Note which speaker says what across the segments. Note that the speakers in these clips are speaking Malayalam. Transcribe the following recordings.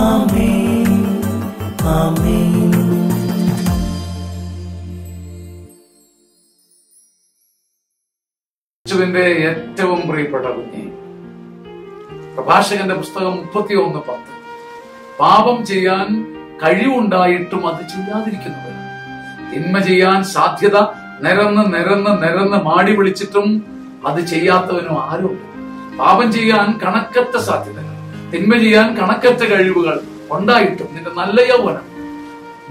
Speaker 1: ആമേൻ. ആമേൻ.
Speaker 2: യേശുവിന്റെ ഏറ്റവും പ്രിയപ്പെട്ട കുഞ്ഞെ, പ്രഭാഷകന്റെ പുസ്തകം 31:10. പാപം ചെയ്യാൻ കഴിവുണ്ടായിട്ടും അത് ചെയ്യാതിരിക്കുന്നവർ, തിന്മ ചെയ്യാൻ സാധ്യത നിരന്ന് നിരന്ന് നിരന്ന് മാടി വിളിച്ചിട്ടും അത് ചെയ്യാത്തവനും ആരുണ്ട്? പാപം ചെയ്യാൻ കണക്കറ്റ സാധ്യതകൾ, തിന്മ ചെയ്യാൻ കണക്കറ്റ കഴിവുകൾ ഉണ്ടായിട്ടും നിന്റെ നല്ല യൗവനം,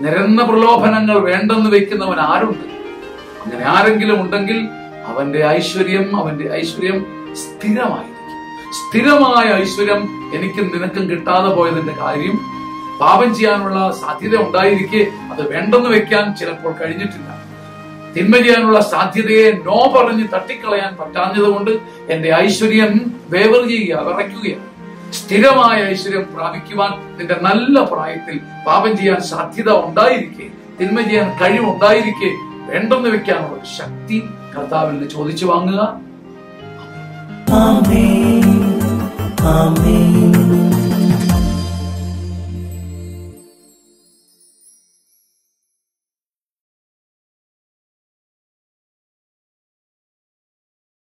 Speaker 2: നിരന്ന പ്രലോഭനങ്ങൾ വേണ്ടെന്ന് വെക്കുന്നവൻ ആരുണ്ട്? അങ്ങനെ ആരെങ്കിലും ഉണ്ടെങ്കിൽ അവന്റെ ഐശ്വര്യം സ്ഥിരമായിരിക്കും. സ്ഥിരമായ ഐശ്വര്യം എനിക്കും നിനക്കും കിട്ടാതെ പോയതിന്റെ കാര്യം, പാപം ചെയ്യാനുള്ള സാധ്യത ഉണ്ടായിരിക്കെ അത് വേണ്ടെന്ന് വെക്കാൻ ചിലപ്പോൾ കഴിഞ്ഞിട്ടില്ല. തിന്മ ചെയ്യാനുള്ള സാധ്യതയെ നോ പറഞ്ഞ് തട്ടിക്കളയാൻ പറ്റാഞ്ഞതുകൊണ്ട് എന്റെ ഐശ്വര്യം വേവർ ചെയ്യുക, വിറയ്ക്കുകയാണ്. സ്ഥിരമായ ഐശ്വര്യം പ്രാപിക്കുവാൻ നിന്റെ നല്ല പ്രായത്തിൽ പാപം ചെയ്യാൻ സാധ്യത ഉണ്ടായിരിക്കെ, തിന്മ ചെയ്യാൻ കഴിവുണ്ടായിരിക്കെ വേണ്ടെന്ന് വെക്കാനുള്ള ശക്തി കർത്താവിൽ ചോദിച്ചു വാങ്ങുക.
Speaker 1: ആമേൻ. ആമേൻ.